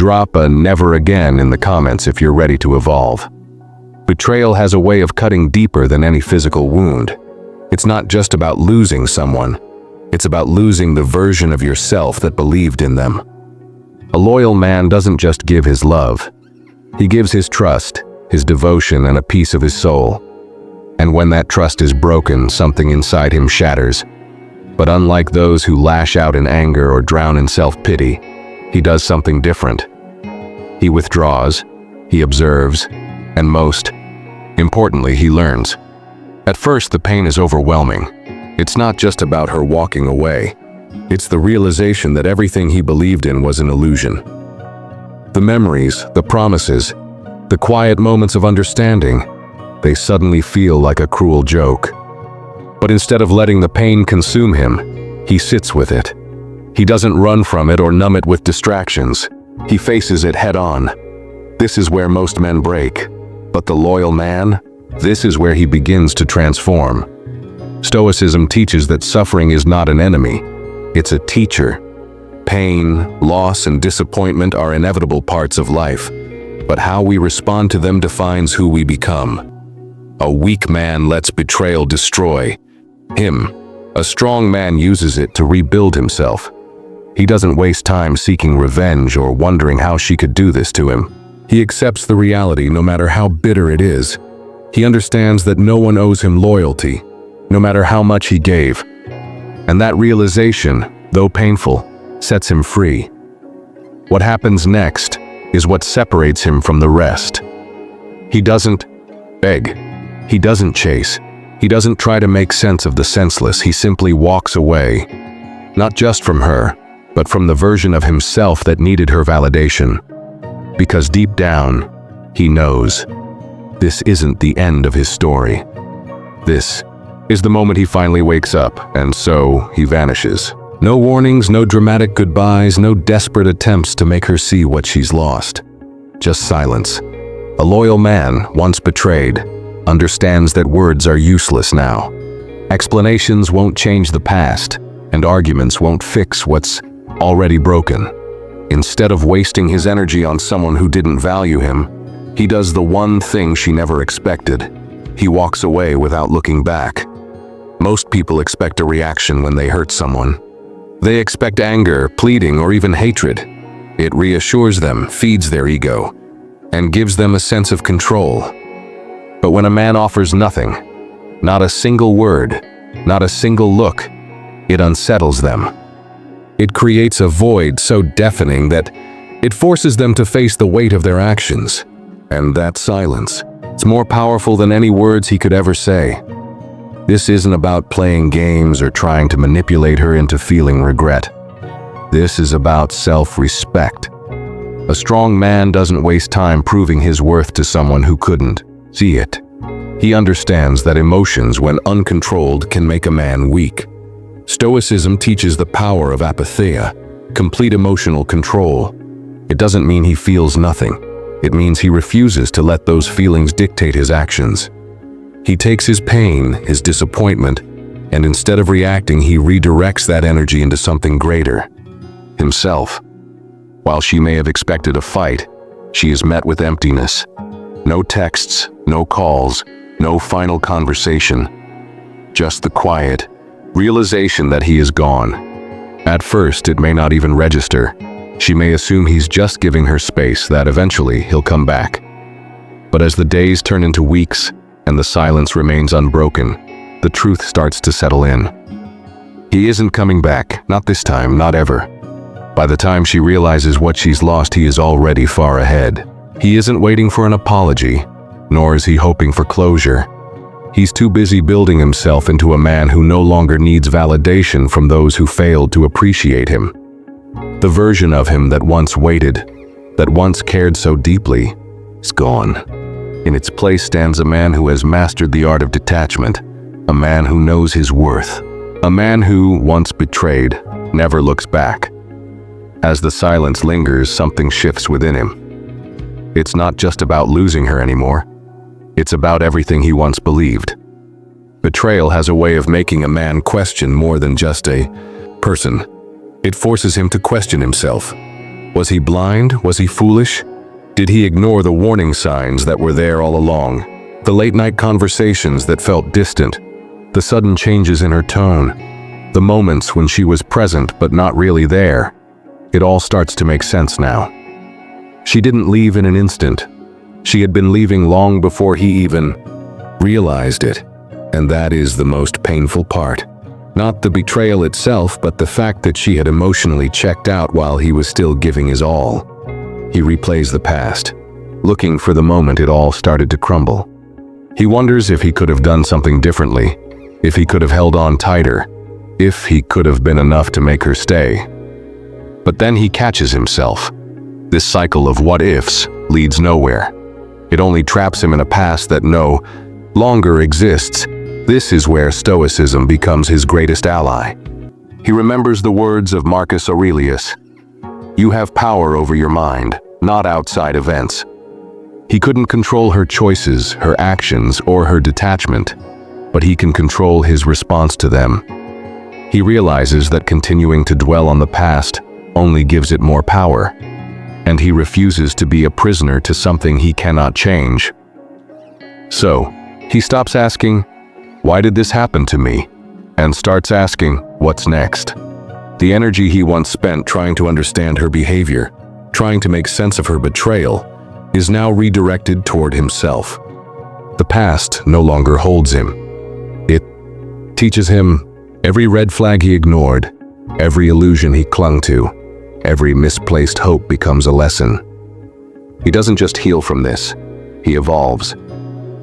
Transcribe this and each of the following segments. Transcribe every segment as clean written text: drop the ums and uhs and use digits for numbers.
Drop a "never again" in the comments if you're ready to evolve. Betrayal has a way of cutting deeper than any physical wound. It's not just about losing someone. It's about losing the version of yourself that believed in them. A loyal man doesn't just give his love. He gives his trust, his devotion, and a piece of his soul. And when that trust is broken, something inside him shatters. But unlike those who lash out in anger or drown in self-pity, he does something different. He withdraws, he observes, and most importantly, he learns. At first, the pain is overwhelming. It's not just about her walking away. It's the realization that everything he believed in was an illusion. The memories, the promises, the quiet moments of understanding, they suddenly feel like a cruel joke. But instead of letting the pain consume him, he sits with it. He doesn't run from it or numb it with distractions. He faces it head-on. This is where most men break. But the loyal man, this is where he begins to transform. Stoicism teaches that suffering is not an enemy. It's a teacher. Pain, loss, and disappointment are inevitable parts of life. But how we respond to them defines who we become. A weak man lets betrayal destroy him. A strong man uses it to rebuild himself. He doesn't waste time seeking revenge or wondering how she could do this to him. He accepts the reality no matter how bitter it is. He understands that no one owes him loyalty, no matter how much he gave. And that realization, though painful, sets him free. What happens next is what separates him from the rest. He doesn't beg. He doesn't chase. He doesn't try to make sense of the senseless. He simply walks away. Not just from her, but from the version of himself that needed her validation. Because deep down, he knows this isn't the end of his story. This is the moment he finally wakes up, and so he vanishes. No warnings, no dramatic goodbyes, no desperate attempts to make her see what she's lost. Just silence. A loyal man, once betrayed, understands that words are useless now. Explanations won't change the past, and arguments won't fix what's already broken. Instead of wasting his energy on someone who didn't value him, he does the one thing she never expected. He walks away without looking back. Most people expect a reaction when they hurt someone. They expect anger, pleading, or even hatred. It reassures them, feeds their ego, and gives them a sense of control. But when a man offers nothing, not a single word, not a single look, it unsettles them. It creates a void so deafening that it forces them to face the weight of their actions. And that silence, it's more powerful than any words he could ever say. This isn't about playing games or trying to manipulate her into feeling regret. This is about self-respect. A strong man doesn't waste time proving his worth to someone who couldn't see it. He understands that emotions, when uncontrolled, can make a man weak. Stoicism teaches the power of apatheia, complete emotional control. It doesn't mean he feels nothing. It means he refuses to let those feelings dictate his actions. He takes his pain, his disappointment, and instead of reacting, he redirects that energy into something greater, himself. While she may have expected a fight, she is met with emptiness. No texts, no calls, no final conversation. Just the quiet realization that he is gone. At first, it may not even register. She may assume he's just giving her space, that eventually he'll come back. But as the days turn into weeks and the silence remains unbroken, the truth starts to settle in. He isn't coming back, not this time, not ever. By the time she realizes what she's lost, he is already far ahead. He isn't waiting for an apology, nor is he hoping for closure. He's too busy building himself into a man who no longer needs validation from those who failed to appreciate him. The version of him that once waited, that once cared so deeply, is gone. In its place stands a man who has mastered the art of detachment, a man who knows his worth, a man who, once betrayed, never looks back. As the silence lingers, something shifts within him. It's not just about losing her anymore. It's about everything he once believed. Betrayal has a way of making a man question more than just a person. It forces him to question himself. Was he blind? Was he foolish? Did he ignore the warning signs that were there all along? The late-night conversations that felt distant, the sudden changes in her tone, the moments when she was present but not really there. It all starts to make sense now. She didn't leave in an instant. She had been leaving long before he even realized it. And that is the most painful part. Not the betrayal itself, but the fact that she had emotionally checked out while he was still giving his all. He replays the past, looking for the moment it all started to crumble. He wonders if he could have done something differently, if he could have held on tighter, if he could have been enough to make her stay. But then he catches himself. This cycle of what-ifs leads nowhere. It only traps him in a past that no longer exists. This is where Stoicism becomes his greatest ally. He remembers the words of Marcus Aurelius. You have power over your mind, not outside events. He couldn't control her choices, her actions, or her detachment, but he can control his response to them. He realizes that continuing to dwell on the past only gives it more power, and he refuses to be a prisoner to something he cannot change. So, he stops asking, "Why did this happen to me?" and starts asking, "What's next?" The energy he once spent trying to understand her behavior, trying to make sense of her betrayal, is now redirected toward himself. The past no longer holds him. It teaches him every red flag he ignored, every illusion he clung to, every misplaced hope becomes a lesson. He doesn't just heal from this, he evolves.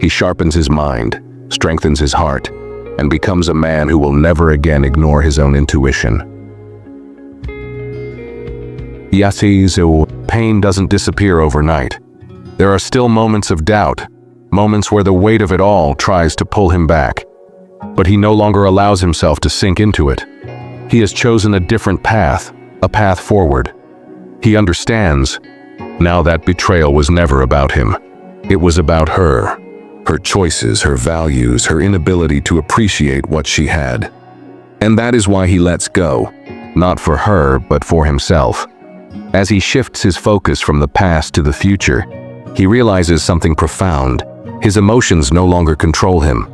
He sharpens his mind, strengthens his heart, and becomes a man who will never again ignore his own intuition. Pain doesn't disappear overnight. There are still moments of doubt, moments where the weight of it all tries to pull him back. But he no longer allows himself to sink into it. He has chosen a different path, a path forward. He understands. Now that betrayal was never about him. It was about her. Her choices, her values, her inability to appreciate what she had. And that is why he lets go. Not for her, but for himself. As he shifts his focus from the past to the future, he realizes something profound. His emotions no longer control him.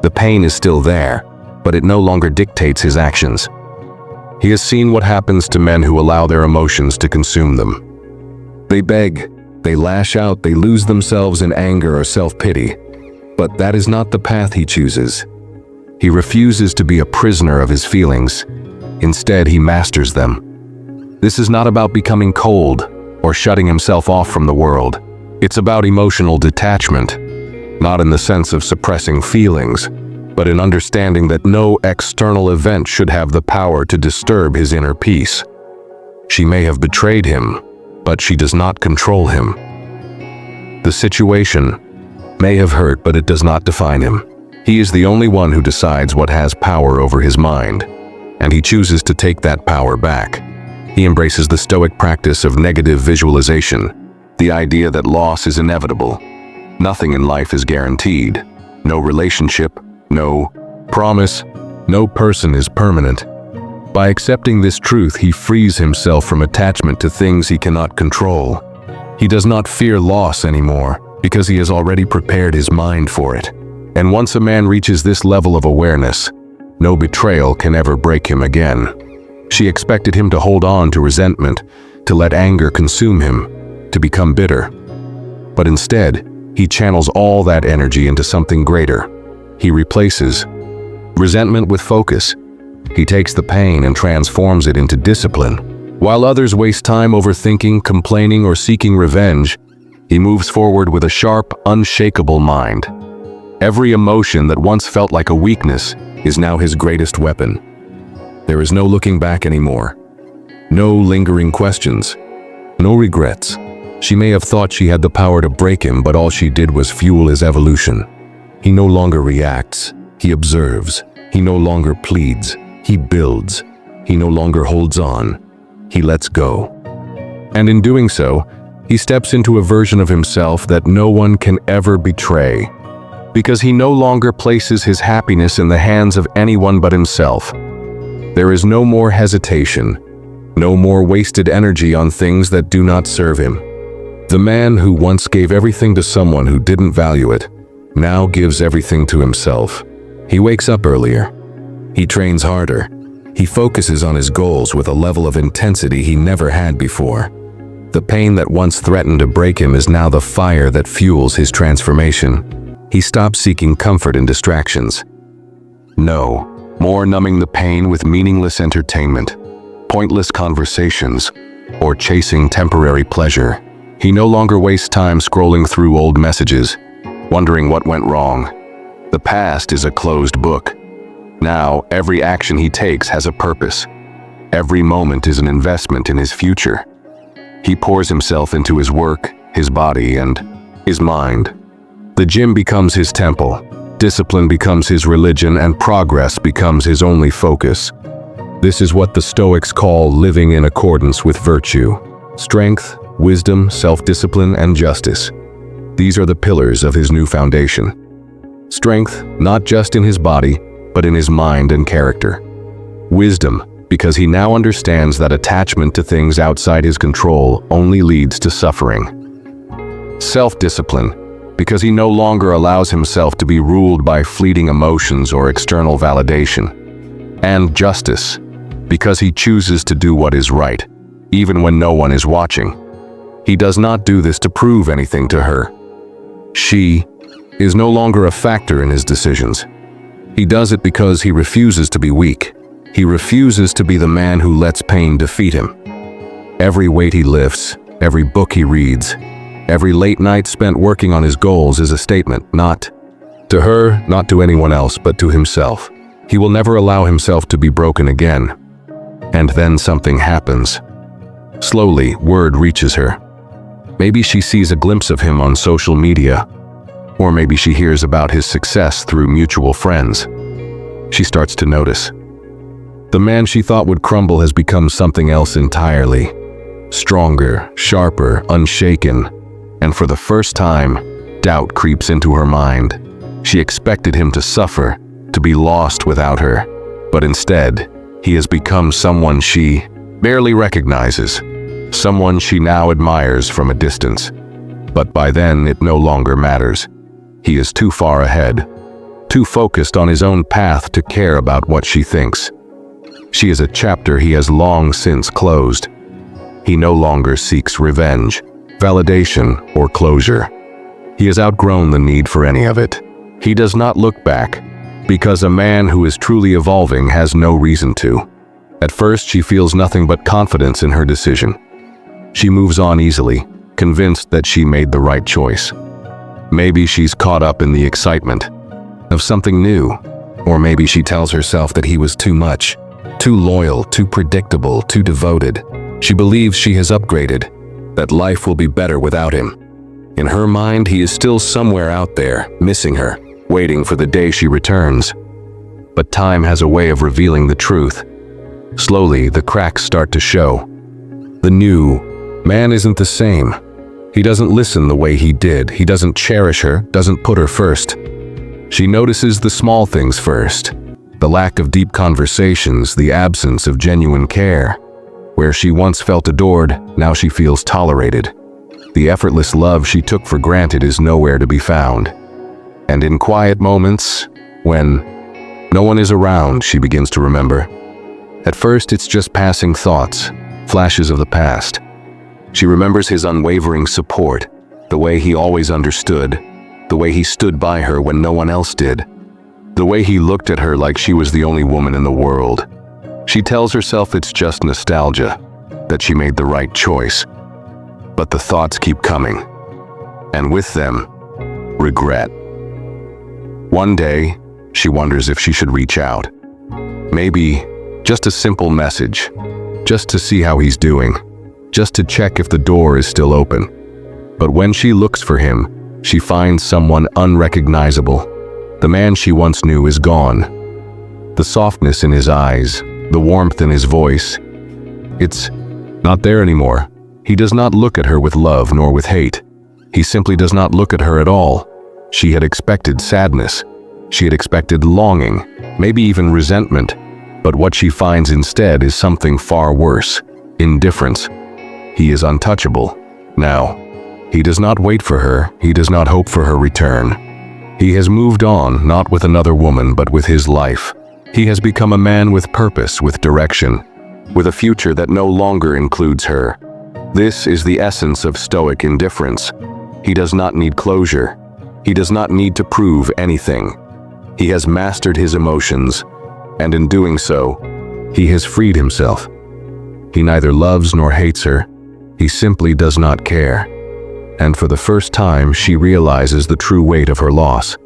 The pain is still there, but it no longer dictates his actions. He has seen what happens to men who allow their emotions to consume them. They beg, they lash out, they lose themselves in anger or self-pity. But that is not the path he chooses. He refuses to be a prisoner of his feelings. Instead, he masters them. This is not about becoming cold or shutting himself off from the world. It's about emotional detachment, not in the sense of suppressing feelings, but in understanding that no external event should have the power to disturb his inner peace. She may have betrayed him, but she does not control him. The situation may have hurt, but it does not define him. He is the only one who decides what has power over his mind, and he chooses to take that power back. He embraces the Stoic practice of negative visualization, the idea that loss is inevitable. Nothing in life is guaranteed. No relationship, no promise, no person is permanent. By accepting this truth, he frees himself from attachment to things he cannot control. He does not fear loss anymore, because he has already prepared his mind for it. And once a man reaches this level of awareness, no betrayal can ever break him again. She expected him to hold on to resentment, to let anger consume him, to become bitter. But instead, he channels all that energy into something greater. He replaces resentment with focus. He takes the pain and transforms it into discipline. While others waste time overthinking, complaining, or seeking revenge, he moves forward with a sharp, unshakable mind. Every emotion that once felt like a weakness is now his greatest weapon. There is no looking back anymore. No lingering questions. No regrets. She may have thought she had the power to break him, but all she did was fuel his evolution. He no longer reacts. He observes. He no longer pleads. He builds. He no longer holds on. He lets go. And in doing so, he steps into a version of himself that no one can ever betray, because he no longer places his happiness in the hands of anyone but himself. There is no more hesitation, No more wasted energy on things that do not serve him. The man who once gave everything to someone who didn't value it, now gives everything to himself. He wakes up earlier. He trains harder. He focuses on his goals with a level of intensity he never had before. The pain that once threatened to break him is now the fire that fuels his transformation. He stops seeking comfort in distractions. No more numbing the pain with meaningless entertainment, pointless conversations, or chasing temporary pleasure. He no longer wastes time scrolling through old messages, wondering what went wrong. The past is a closed book. Now, every action he takes has a purpose. Every moment is an investment in his future. He pours himself into his work, his body, and his mind. The gym becomes his temple. Discipline becomes his religion, and progress becomes his only focus. This is what the Stoics call living in accordance with virtue. Strength, wisdom, self-discipline, and justice. These are the pillars of his new foundation. Strength, not just in his body, but in his mind and character. Wisdom, because he now understands that attachment to things outside his control only leads to suffering. Self-discipline, because he no longer allows himself to be ruled by fleeting emotions or external validation. And justice, because he chooses to do what is right, even when no one is watching. He does not do this to prove anything to her. She is no longer a factor in his decisions. He does it because he refuses to be weak. He refuses to be the man who lets pain defeat him. Every weight he lifts, every book he reads, every late night spent working on his goals is a statement, not to her, not to anyone else, but to himself. He will never allow himself to be broken again. And then something happens. Slowly, word reaches her. Maybe she sees a glimpse of him on social media, or maybe she hears about his success through mutual friends. She starts to notice. The man she thought would crumble has become something else entirely. Stronger, sharper, unshaken, and for the first time, doubt creeps into her mind. She expected him to suffer, to be lost without her, but instead, he has become someone she barely recognizes, someone she now admires from a distance. But by then, it no longer matters. He is too far ahead, too focused on his own path to care about what she thinks. She is a chapter he has long since closed. He no longer seeks revenge, validation, or closure. He has outgrown the need for any of it. He does not look back, because a man who is truly evolving has no reason to. At first, she feels nothing but confidence in her decision. She moves on easily, convinced that she made the right choice. Maybe she's caught up in the excitement of something new, or maybe she tells herself that he was too much, too loyal, too predictable, too devoted. She believes she has upgraded, that life will be better without him. In her mind, he is still somewhere out there, missing her, waiting for the day she returns. But time has a way of revealing the truth. Slowly, the cracks start to show. The new man isn't the same. He doesn't listen the way he did. He doesn't cherish her, doesn't put her first. She notices the small things first. The lack of deep conversations, the absence of genuine care. Where she once felt adored, now she feels tolerated. The effortless love she took for granted is nowhere to be found. And in quiet moments, when no one is around, she begins to remember. At first, it's just passing thoughts, flashes of the past. She remembers his unwavering support, the way he always understood, the way he stood by her when no one else did, the way he looked at her like she was the only woman in the world. She tells herself it's just nostalgia, that she made the right choice. But the thoughts keep coming, and with them, regret. One day, she wonders if she should reach out. Maybe just a simple message, just to see how he's doing, just to check if the door is still open. But when she looks for him, she finds someone unrecognizable. The man she once knew is gone. The softness in his eyes, the warmth in his voice, it's not there anymore. He does not look at her with love nor with hate. He simply does not look at her at all. She had expected sadness. She had expected longing, maybe even resentment. But what she finds instead is something far worse. indifference. He is untouchable. Now, he does not wait for her, he does not hope for her return. He has moved on, not with another woman, but with his life. He has become a man with purpose, with direction, with a future that no longer includes her. This is the essence of Stoic indifference. He does not need closure. He does not need to prove anything. He has mastered his emotions, and in doing so, he has freed himself. He neither loves nor hates her. He simply does not care. And for the first time, she realizes the true weight of her loss.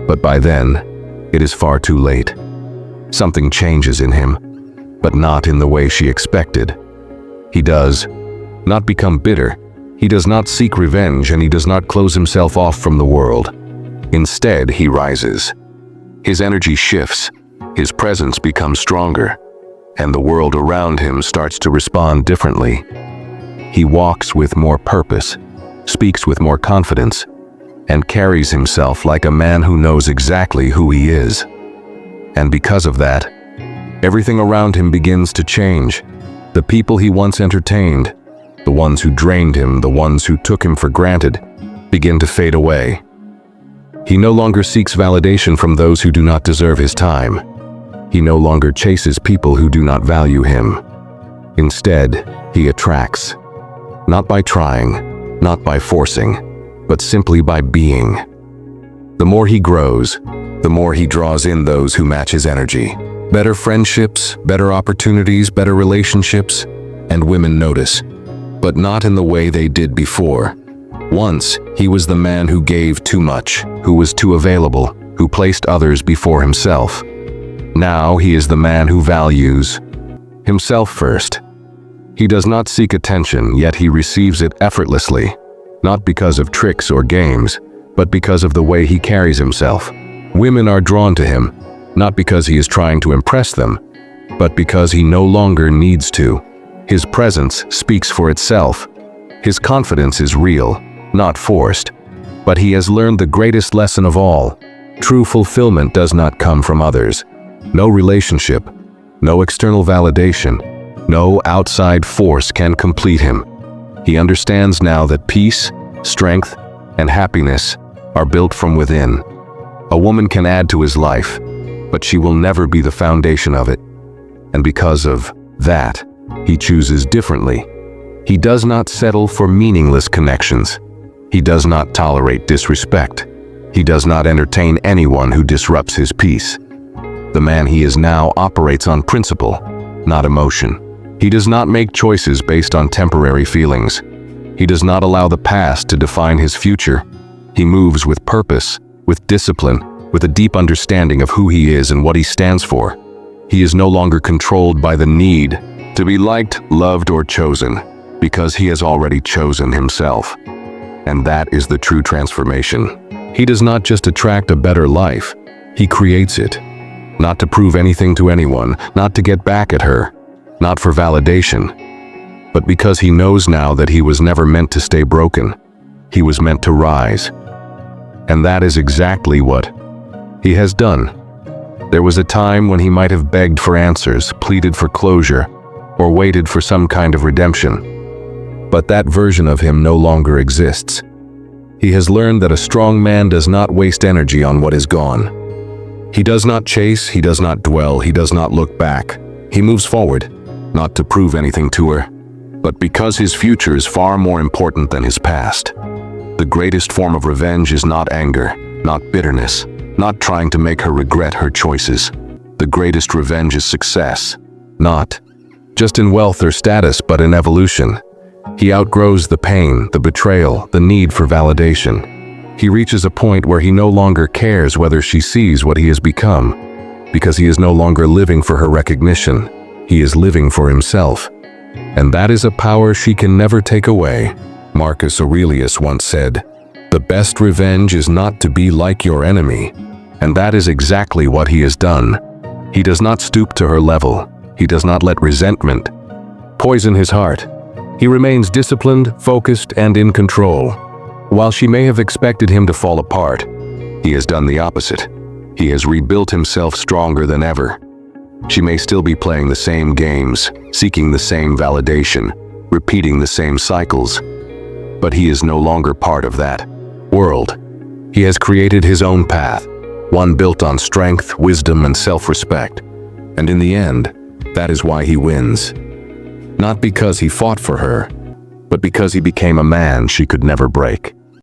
But by then, it is far too late. Something changes in him, but not in the way she expected. He does not become bitter. He does not seek revenge, and he does not close himself off from the world. Instead, he rises. His energy shifts. His presence becomes stronger, and the world around him starts to respond differently. He walks with more purpose, speaks with more confidence, and carries himself like a man who knows exactly who he is. And because of that, everything around him begins to change. The people he once entertained, the ones who drained him, the ones who took him for granted, begin to fade away. He no longer seeks validation from those who do not deserve his time. He no longer chases people who do not value him. Instead, he attracts. Not by trying, not by forcing, but simply by being. The more he grows, the more he draws in those who match his energy. Better friendships, better opportunities, better relationships, and women notice. But not in the way they did before. Once, he was the man who gave too much, who was too available, who placed others before himself. Now he is the man who values himself first. He does not seek attention, yet he receives it effortlessly, not because of tricks or games, but because of the way he carries himself. Women are drawn to him, not because he is trying to impress them, but because he no longer needs to. His presence speaks for itself. His confidence is real, not forced. But he has learned the greatest lesson of all. True fulfillment does not come from others. No relationship, no external validation, no outside force can complete him. He understands now that peace, strength, and happiness are built from within. A woman can add to his life, but she will never be the foundation of it. And because of that, he chooses differently. He does not settle for meaningless connections. He does not tolerate disrespect. He does not entertain anyone who disrupts his peace. The man he is now operates on principle, not emotion. He does not make choices based on temporary feelings. He does not allow the past to define his future. He moves with purpose, with discipline, with a deep understanding of who he is and what he stands for. He is no longer controlled by the need to be liked, loved, or chosen, because he has already chosen himself. And that is the true transformation. He does not just attract a better life, he creates it. Not to prove anything to anyone, not to get back at her, not for validation, but because he knows now that he was never meant to stay broken. He was meant to rise. And that is exactly what he has done. There was a time when he might have begged for answers, pleaded for closure, or waited for some kind of redemption. But that version of him no longer exists. He has learned that a strong man does not waste energy on what is gone. He does not chase, he does not dwell, he does not look back. He moves forward, not to prove anything to her, but because his future is far more important than his past. The greatest form of revenge is not anger, not bitterness, not trying to make her regret her choices. The greatest revenge is success, not just in wealth or status, but in evolution. He outgrows the pain, the betrayal, the need for validation. He reaches a point where he no longer cares whether she sees what he has become, because he is no longer living for her recognition. He is living for himself. And that is a power she can never take away. Marcus Aurelius once said, "The best revenge is not to be like your enemy." And that is exactly what he has done. He does not stoop to her level. He does not let resentment poison his heart. He remains disciplined, focused, and in control. While she may have expected him to fall apart, he has done the opposite. He has rebuilt himself stronger than ever. She may still be playing the same games, seeking the same validation, repeating the same cycles. But he is no longer part of that world. He has created his own path, one built on strength, wisdom, and self-respect. And in the end, that is why he wins. Not because he fought for her, but because he became a man she could never break.